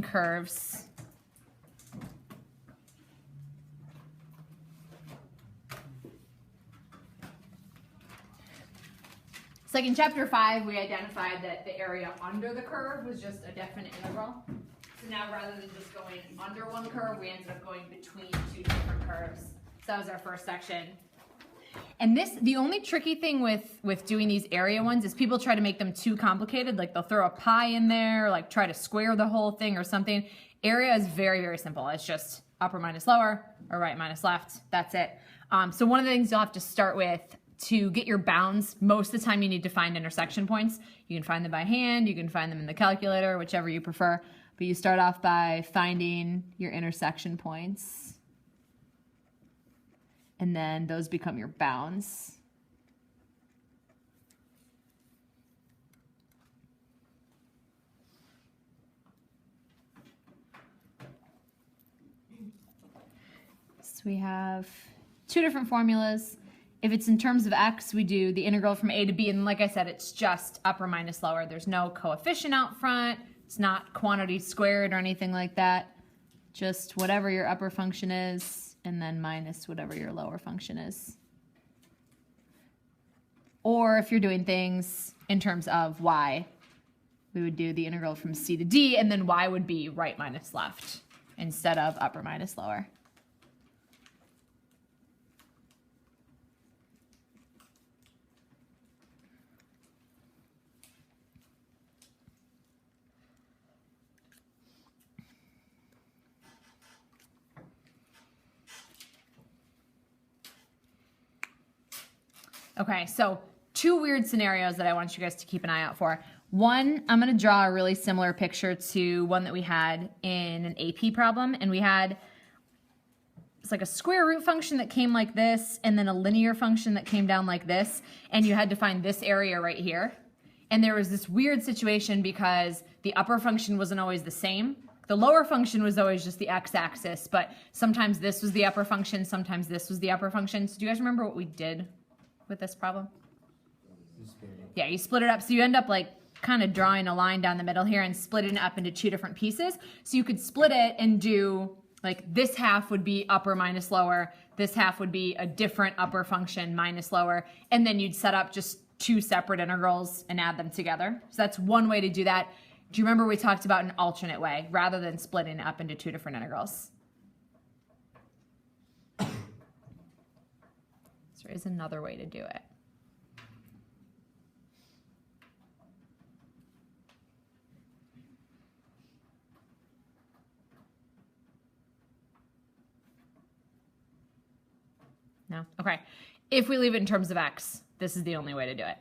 curves. It's like in chapter 5, we identified that the area under the curve was just a definite integral. So now rather than just going under one curve, we ended up going between two different curves. So that was our first section. And the only tricky thing with doing these area ones is people try to make them too complicated. Like they'll throw a pi in there, or like try to square the whole thing or something. Area is very, very simple. It's just upper minus lower or right minus left. That's it. So one of the things you'll have to start with to get your bounds, most of the time you need to find intersection points. You can find them by hand, you can find them in the calculator, whichever you prefer. But you start off by finding your intersection points. And then those become your bounds. So we have two different formulas. If it's in terms of x, we do the integral from a to b, and like I said, it's just upper minus lower. There's no coefficient out front. It's not quantity squared or anything like that. Just whatever your upper function is, and then minus whatever your lower function is. Or if you're doing things in terms of y, we would do the integral from c to d, and then y would be right minus left instead of upper minus lower. Okay, so two weird scenarios that I want you guys to keep an eye out for. One, I'm going to draw a really similar picture to one that we had in an AP problem, and we had, it's like a square root function that came like this, and then a linear function that came down like this, and you had to find this area right here. And there was this weird situation because the upper function wasn't always the same. The lower function was always just the x-axis, but sometimes this was the upper function, sometimes this was the upper function. So do you guys remember what we did with this problem? Yeah, you split it up. So you end up like kind of drawing a line down the middle here and splitting it up into two different pieces. So you could split it and do like this half would be upper minus lower. This half would be a different upper function minus lower. And then you'd set up just two separate integrals and add them together. So that's one way to do that. Do you remember we talked about an alternate way rather than splitting it up into two different integrals? There is another way to do it. No? Okay. If we leave it in terms of x, this is the only way to do it.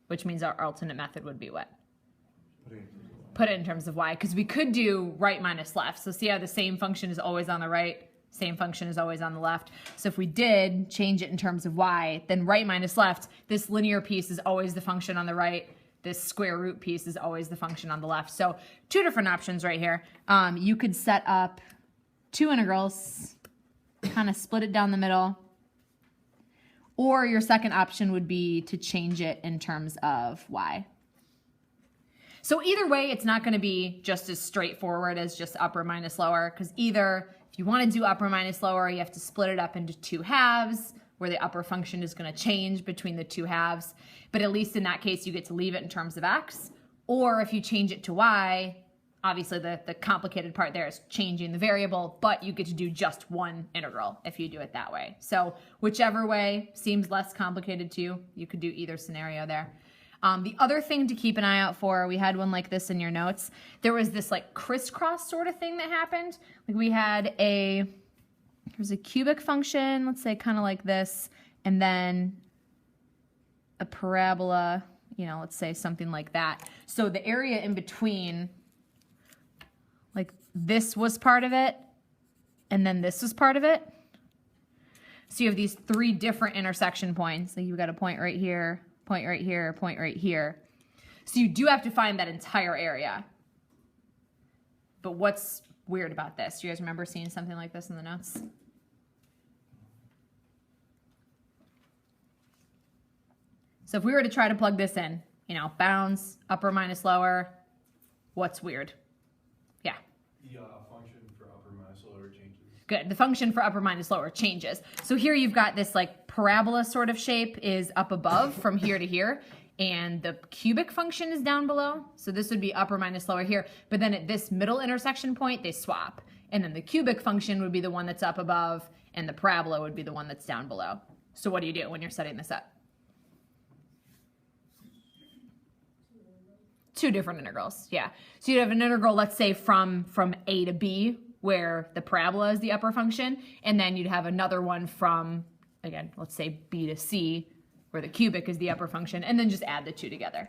Which means our alternate method would be what? Put it in terms of y, because we could do right minus left. So see how the same function is always on the right? Same function is always on the left. So if we did change it in terms of y, then right minus left, this linear piece is always the function on the right. This square root piece is always the function on the left. So two different options right here. You could set up two integrals, kind of split it down the middle. Or your second option would be to change it in terms of y. So either way, it's not going to be just as straightforward as just upper minus lower, because either if you want to do upper minus lower, you have to split it up into two halves, where the upper function is going to change between the two halves. But at least in that case, you get to leave it in terms of x. Or if you change it to y, obviously the complicated part there is changing the variable, but you get to do just one integral if you do it that way. So whichever way seems less complicated to you, you could do either scenario there. The other thing to keep an eye out for, we had one like this in your notes. There was this like crisscross sort of thing that happened. Like we had there's a cubic function, let's say kind of like this, and then a parabola, you know, let's say something like that. So the area in between, like this was part of it, and then this was part of it. So you have these three different intersection points. Like you've got a point right here, point right here, point right here. So you do have to find that entire area. But what's weird about this? Do you guys remember seeing something like this in the notes? So if we were to try to plug this in, you know, bounds, upper minus lower, what's weird? The function for upper minus lower changes. Good. The function for upper minus lower changes. So here you've got this like parabola sort of shape is up above from here to here, and the cubic function is down below. So this would be upper minus lower here, but then at this middle intersection point, they swap. And then the cubic function would be the one that's up above, and the parabola would be the one that's down below. So what do you do when you're setting this up? Two different integrals, yeah. So you'd have an integral, let's say, from a to b, where the parabola is the upper function, and then you'd have another one from, again, let's say b to c, where the cubic is the upper function, and then just add the two together.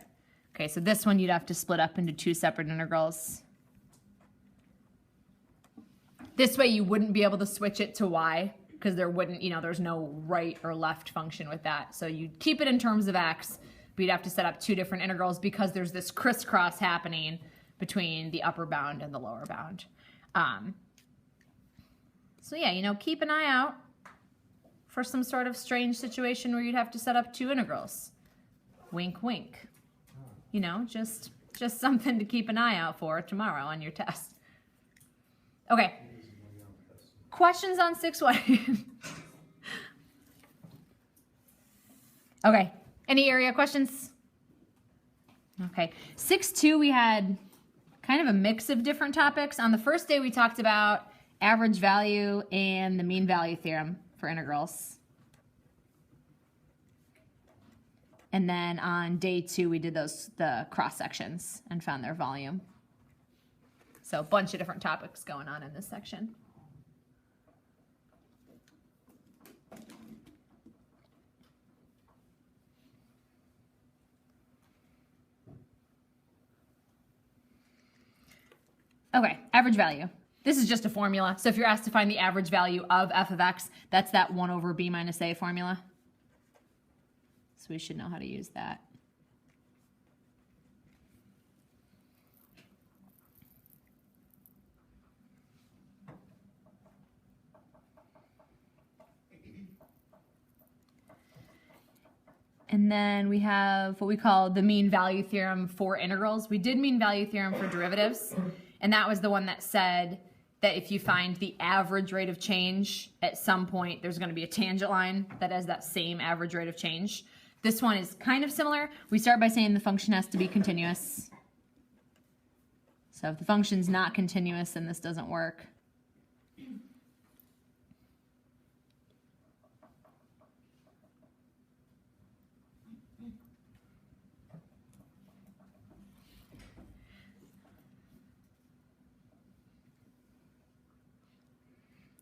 Okay, so this one you'd have to split up into two separate integrals. This way you wouldn't be able to switch it to y, because there wouldn't, there's no right or left function with that. So you'd keep it in terms of x, but you'd have to set up two different integrals because there's this crisscross happening between the upper bound and the lower bound. So yeah, keep an eye out for some sort of strange situation where you'd have to set up two integrals. Wink, wink. Just something to keep an eye out for tomorrow on your test. Okay. Questions on 6-1? Okay. Any area questions? Okay. 6-2, we had kind of a mix of different topics. On the first day, we talked about average value and the mean value theorem for integrals. And then on day 2, we did the cross sections and found their volume. So a bunch of different topics going on in this section. Okay, average value. This is just a formula. So if you're asked to find the average value of f of x, that's that 1 over b minus a formula. So we should know how to use that. And then we have what we call the mean value theorem for integrals. We did mean value theorem for derivatives, and that was the one that said that if you find the average rate of change at some point, there's going to be a tangent line that has that same average rate of change. This one is kind of similar. We start by saying the function has to be continuous. So if the function's not continuous, then this doesn't work.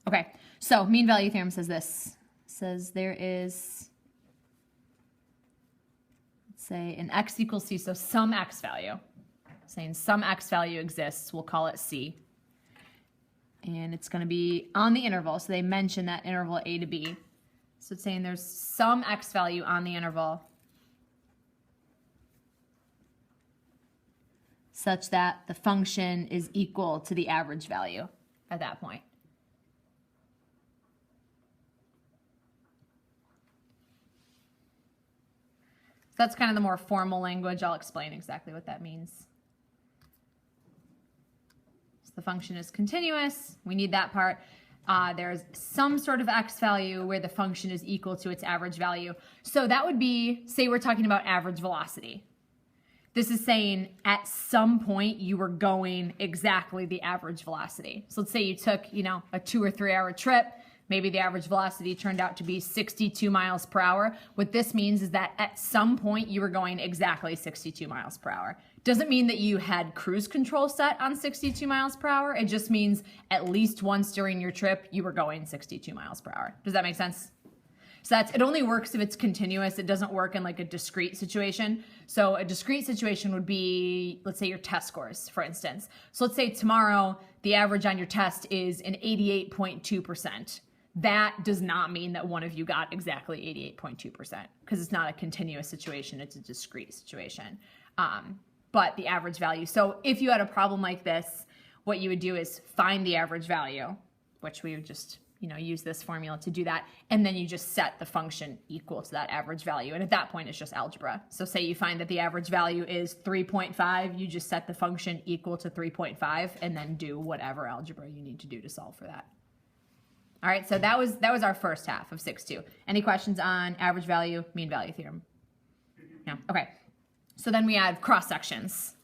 Okay, so mean value theorem says this. It says there is, let's say, an x equals c, so some x value. Saying some x value exists, we'll call it c. And it's going to be on the interval, so they mention that interval a to b. So it's saying there's some x value on the interval such that the function is equal to the average value at that point. So that's kind of the more formal language. I'll explain exactly what that means. So the function is continuous. We need that part. There's some sort of x value where the function is equal to its average value. So that would be, say we're talking about average velocity. This is saying at some point you were going exactly the average velocity. So let's say you took, a 2 or 3 hour trip. Maybe the average velocity turned out to be 62 miles per hour. What this means is that at some point you were going exactly 62 miles per hour. Doesn't mean that you had cruise control set on 62 miles per hour. It just means at least once during your trip you were going 62 miles per hour. Does that make sense? So it only works if it's continuous. It doesn't work in like a discrete situation. So a discrete situation would be, let's say your test scores, for instance. So let's say tomorrow the average on your test is an 88.2%. That does not mean that one of you got exactly 88.2% because it's not a continuous situation, it's a discrete situation. But the average value. So if you had a problem like this, what you would do is find the average value, which we would just, use this formula to do that. And then you just set the function equal to that average value. And at that point, it's just algebra. So say you find that the average value is 3.5, you just set the function equal to 3.5 and then do whatever algebra you need to do to solve for that. All right, so that was our first half of 6.2. Any questions on average value, mean value theorem? No? Okay. So then we add cross sections.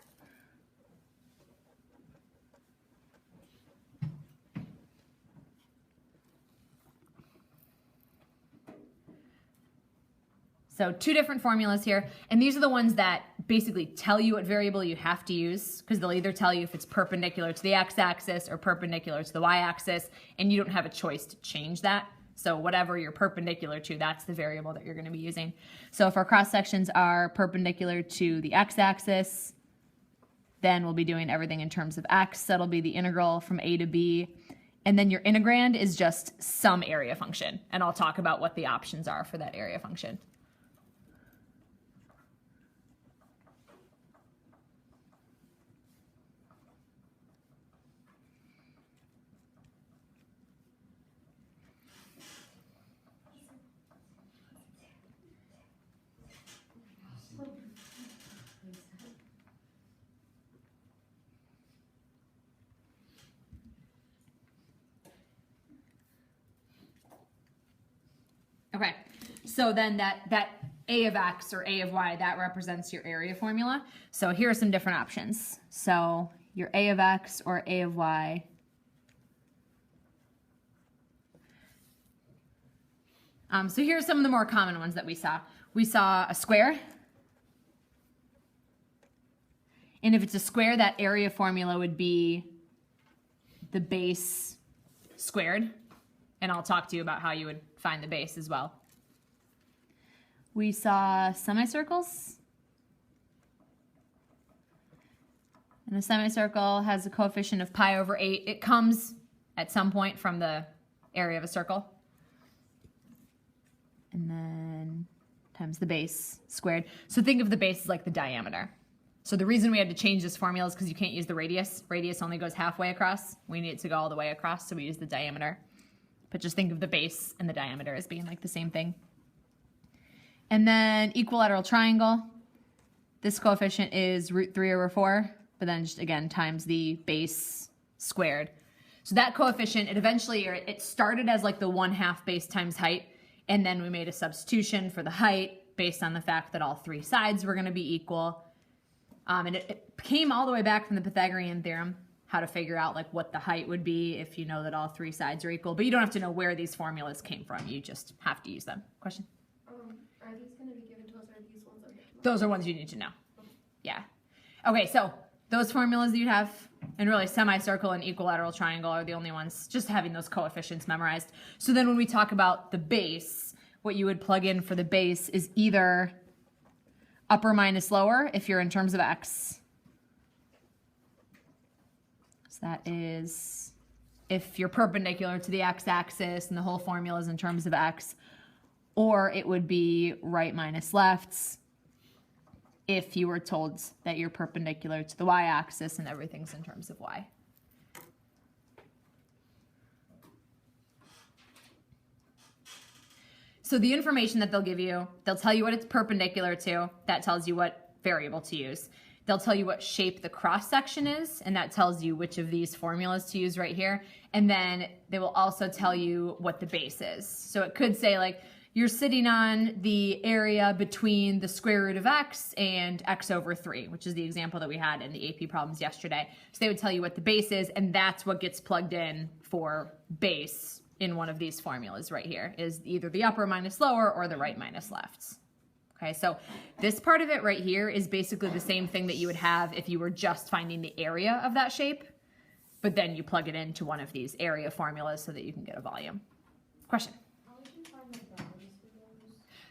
So two different formulas here, and these are the ones that basically tell you what variable you have to use, because they'll either tell you if it's perpendicular to the x-axis or perpendicular to the y-axis, and you don't have a choice to change that. So whatever you're perpendicular to, that's the variable that you're going to be using. So if our cross sections are perpendicular to the x-axis, then we'll be doing everything in terms of x. That'll be the integral from a to b. And then your integrand is just some area function, and I'll talk about what the options are for that area function. Okay, so then that a of x or a of y, that represents your area formula. So here are some different options. So your a of x or a of y. So here are some of the more common ones that we saw. We saw a square. And if it's a square, that area formula would be the base squared. And I'll talk to you about how you would find the base as well. We saw semicircles. And a semicircle has a coefficient of pi over 8. It comes at some point from the area of a circle. And then times the base squared. So think of the base as like the diameter. So the reason we had to change this formula is because you can't use the radius. Radius only goes halfway across. We need it to go all the way across, so we use the diameter. But just think of the base and the diameter as being like the same thing. And then equilateral triangle. This coefficient is root 3 over 4, but then just again times the base squared. So that coefficient, it started as like the 1/2 base times height, and then we made a substitution for the height based on the fact that all three sides were going to be equal. And it came all the way back from the Pythagorean theorem, how to figure out like what the height would be if you know that all three sides are equal. But you don't have to know where these formulas came from. You just have to use them. Question? Are these going to be given to us, or are these ones? Those are ones you need to know. Yeah. Okay, so those formulas that you have, and really semicircle and equilateral triangle are the only ones, just having those coefficients memorized. So then when we talk about the base, what you would plug in for the base is either upper minus lower if you're in terms of x. So that is if you're perpendicular to the x-axis and the whole formula is in terms of x, or it would be right minus left if you were told that you're perpendicular to the y-axis and everything's in terms of y. So the information that they'll give you, they'll tell you what it's perpendicular to. That tells you what variable to use. They'll tell you what shape the cross section is, and that tells you which of these formulas to use right here. And then they will also tell you what the base is. So it could say like, you're sitting on the area between the square root of x and x over 3, which is the example that we had in the AP problems yesterday. So they would tell you what the base is, and that's what gets plugged in for base in one of these formulas right here, is either the upper minus lower or the right minus left. Okay, so this part of it right here is basically the same thing that you would have if you were just finding the area of that shape, but then you plug it into one of these area formulas so that you can get a volume. Question?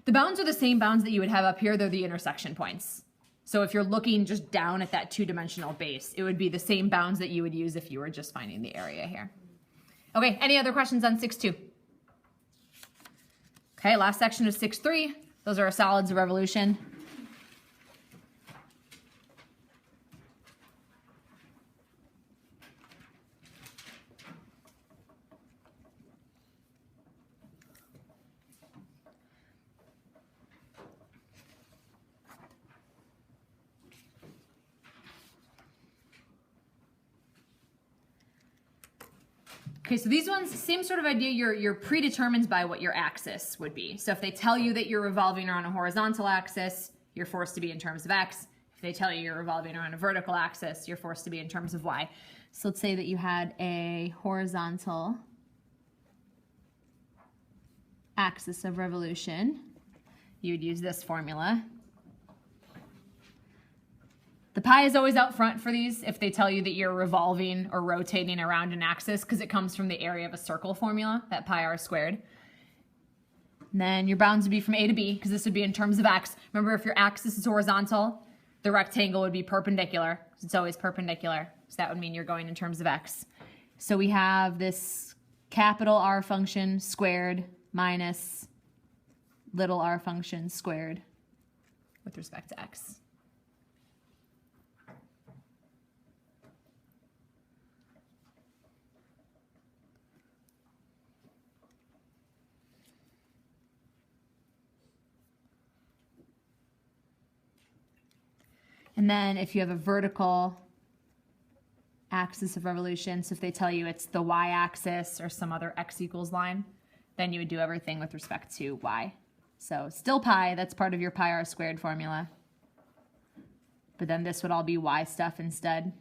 The bounds are the same bounds that you would have up here. They're the intersection points. So if you're looking just down at that two-dimensional base, it would be the same bounds that you would use if you were just finding the area here. Okay, any other questions on 6.2? Okay, last section is 6.3. Those are our solids of revolution. Okay, so these ones, same sort of idea. You're predetermined by what your axis would be. So if they tell you that you're revolving around a horizontal axis, you're forced to be in terms of x. If they tell you you're revolving around a vertical axis, you're forced to be in terms of y. So let's say that you had a horizontal axis of revolution. You would use this formula. The pi is always out front for these if they tell you that you're revolving or rotating around an axis, because it comes from the area of a circle formula, that pi r squared. And then your bounds would be from a to b, because this would be in terms of x. Remember, if your axis is horizontal, the rectangle would be perpendicular, because it's always perpendicular. So that would mean you're going in terms of x. So we have this capital R function squared minus little r function squared with respect to x. And then if you have a vertical axis of revolution, so if they tell you it's the y-axis or some other x equals line, then you would do everything with respect to y. So still pi, that's part of your pi r squared formula. But then this would all be y stuff instead.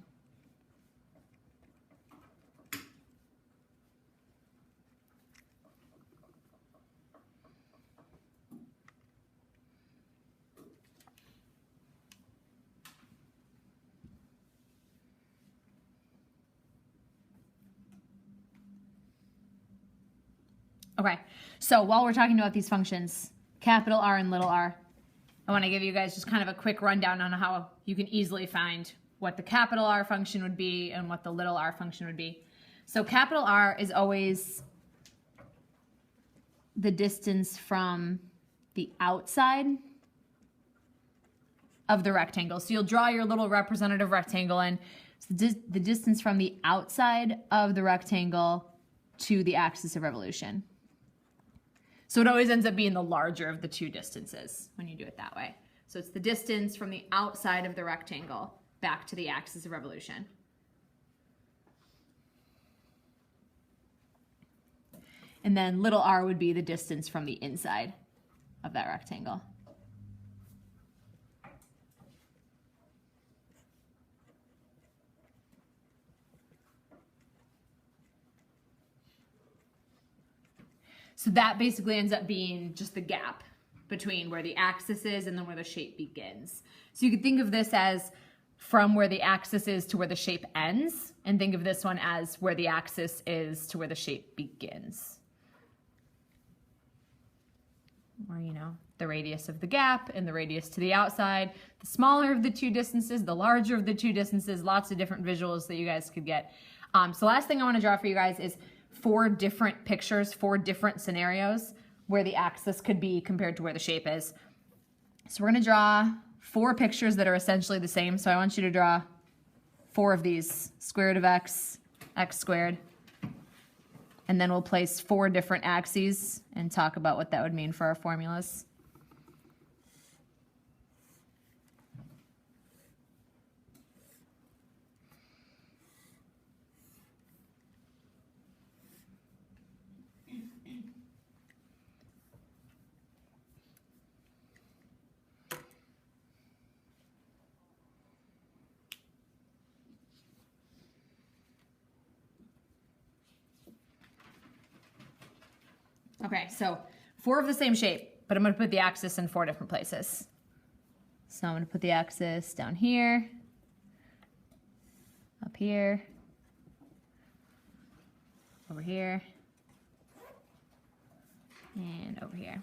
Okay, so while we're talking about these functions, capital R and little r, I want to give you guys just kind of a quick rundown on how you can easily find what the capital R function would be and what the little r function would be. So capital R is always the distance from the outside of the rectangle. So you'll draw your little representative rectangle in. So the distance from the outside of the rectangle to the axis of revolution. So it always ends up being the larger of the two distances when you do it that way. So it's the distance from the outside of the rectangle back to the axis of revolution. And then little r would be the distance from the inside of that rectangle. So that basically ends up being just the gap between where the axis is and then where the shape begins. So you could think of this as from where the axis is to where the shape ends, and think of this one as where the axis is to where the shape begins. Or, you know, the radius of the gap and the radius to the outside. The smaller of the two distances, the larger of the two distances, lots of different visuals that you guys could get. So last thing I want to draw for you guys is 4 different pictures, 4 different scenarios where the axis could be compared to where the shape is. So we're going to draw 4 pictures that are essentially the same. So I want you to draw 4 of these. Square root of x, x squared. And then we'll place 4 different axes and talk about what that would mean for our formulas. Okay, so 4 of the same shape, but I'm going to put the axis in 4 different places. So I'm going to put the axis down here, up here, over here, and over here.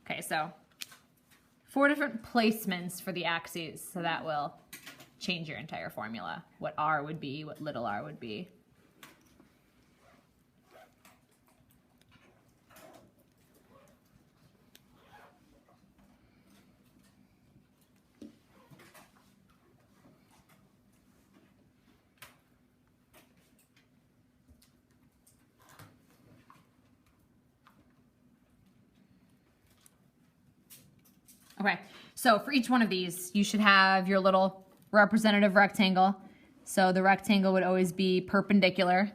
Okay, so 4 different placements for the axes, so that will change your entire formula. What r would be, what little r would be. Okay, so for each one of these, you should have your little representative rectangle. So the rectangle would always be perpendicular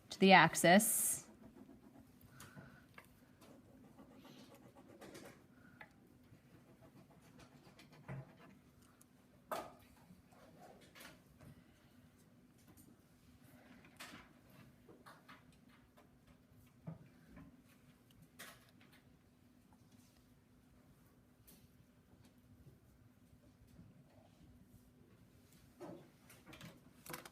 to the axis.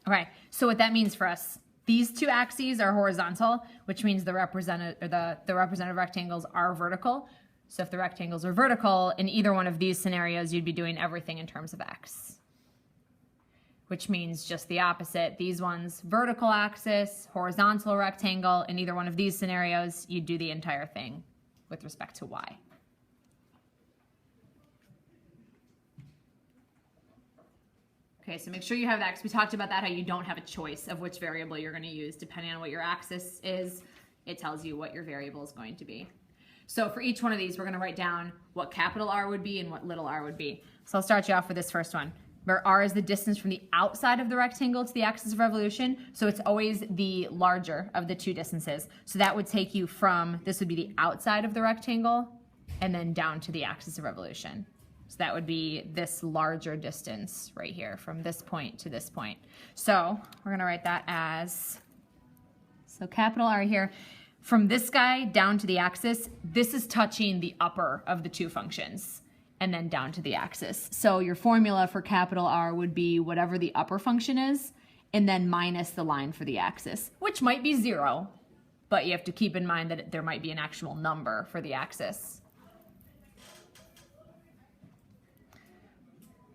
Okay, so what that means for us, these two axes are horizontal, which means the representative rectangles are vertical. So if the rectangles are vertical, in either one of these scenarios, you'd be doing everything in terms of x. Which means just the opposite. These ones, vertical axis, horizontal rectangle. In either one of these scenarios, you'd do the entire thing with respect to y. Okay, so make sure you have that, because we talked about that, how you don't have a choice of which variable you're going to use. Depending on what your axis is, it tells you what your variable is going to be. So for each one of these, we're going to write down what capital R would be and what little r would be. So I'll start you off with this first one, where r is the distance from the outside of the rectangle to the axis of revolution. So it's always the larger of the two distances. So that would take you from, this would be the outside of the rectangle, and then down to the axis of revolution. So that would be this larger distance right here from this point to this point. So we're going to write that as, so capital R here, from this guy down to the axis, this is touching the upper of the two functions and then down to the axis. So your formula for capital R would be whatever the upper function is and then minus the line for the axis, which might be 0, but you have to keep in mind that there might be an actual number for the axis.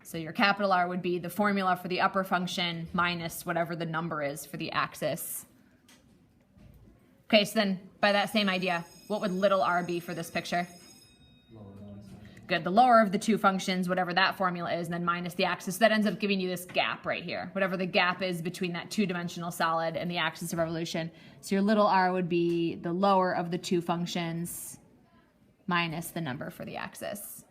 So your capital R would be the formula for the upper function minus whatever the number is for the axis. Okay, so then by that same idea, what would little r be for this picture? Good, the lower of the two functions, whatever that formula is, and then minus the axis. So that ends up giving you this gap right here, whatever the gap is between that two-dimensional solid and the axis of revolution. So your little r would be the lower of the two functions minus the number for the axis.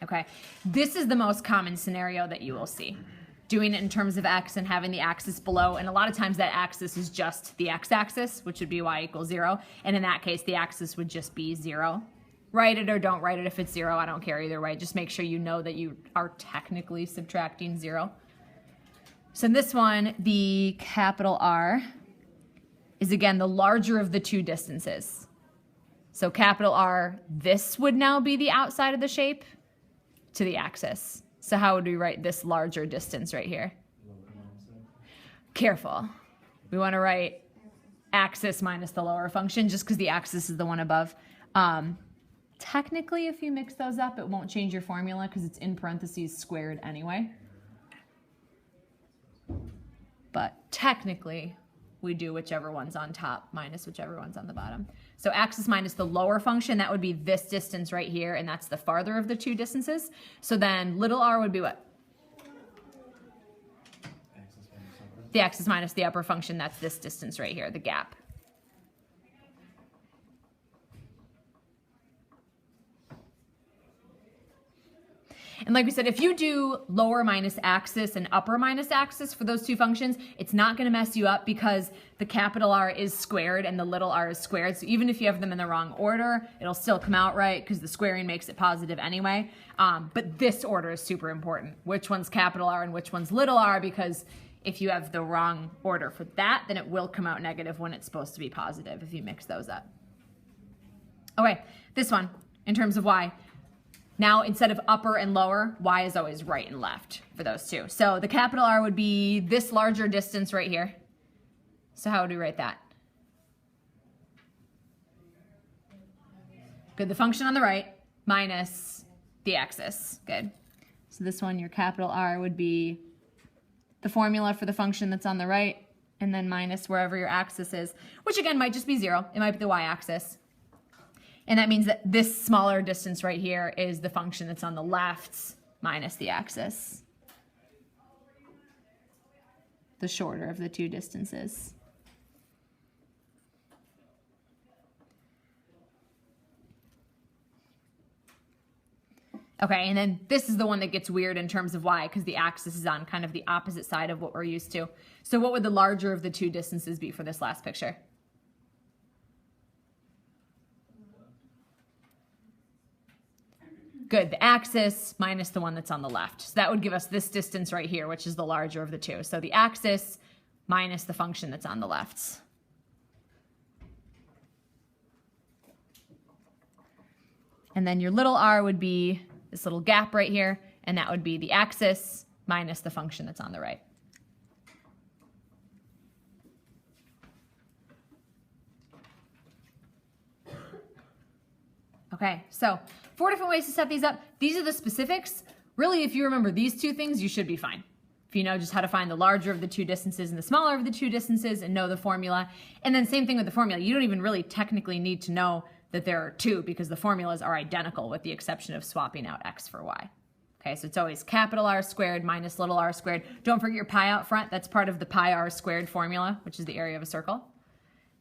Okay, this is the most common scenario that you will see. Doing it in terms of x and having the axis below, and a lot of times that axis is just the x-axis, which would be y equals 0, and in that case the axis would just be 0. Write it or don't write it if it's 0, I don't care either way, just make sure you know that you are technically subtracting 0. So in this one, the capital R is again the larger of the two distances. So capital R, this would now be the outside of the shape to the axis. So how would we write this larger distance right here? Careful. We want to write axis minus the lower function just because the axis is the one above. Technically, if you mix those up, it won't change your formula because it's in parentheses squared anyway. But technically, we do whichever one's on top minus whichever one's on the bottom. So axis minus the lower function, that would be this distance right here, and that's the farther of the two distances. So then little r would be what? The axis minus the upper function, that's this distance right here, the gap. And like we said, if you do lower minus axis and upper minus axis for those two functions, it's not going to mess you up because the capital R is squared and the little r is squared. So even if you have them in the wrong order, it'll still come out right because the squaring makes it positive anyway. But this order is super important. Which one's capital R and which one's little r, because if you have the wrong order for that, then it will come out negative when it's supposed to be positive if you mix those up. Okay, this one, in terms of y. Now, instead of upper and lower, y is always right and left for those two. So the capital R would be this larger distance right here. So how would we write that? Good, the function on the right minus the axis. Good. So this one, your capital R would be the formula for the function that's on the right, and then minus wherever your axis is, which again might just be 0. It might be the y-axis. And that means that this smaller distance right here is the function that's on the left minus the axis. The shorter of the two distances. Okay, and then this is the one that gets weird in terms of y, because the axis is on kind of the opposite side of what we're used to. So what would the larger of the two distances be for this last picture? Good, the axis minus the one that's on the left. So that would give us this distance right here, which is the larger of the two. So the axis minus the function that's on the left. And then your little r would be this little gap right here, and that would be the axis minus the function that's on the right. Okay, so 4 different ways to set these up. These are the specifics. Really, if you remember these two things, you should be fine. If you know just how to find the larger of the two distances and the smaller of the two distances and know the formula. And then same thing with the formula. You don't even really technically need to know that there are two because the formulas are identical with the exception of swapping out x for y. Okay, so it's always capital R squared minus little r squared. Don't forget your pi out front. That's part of the pi r squared formula, which is the area of a circle.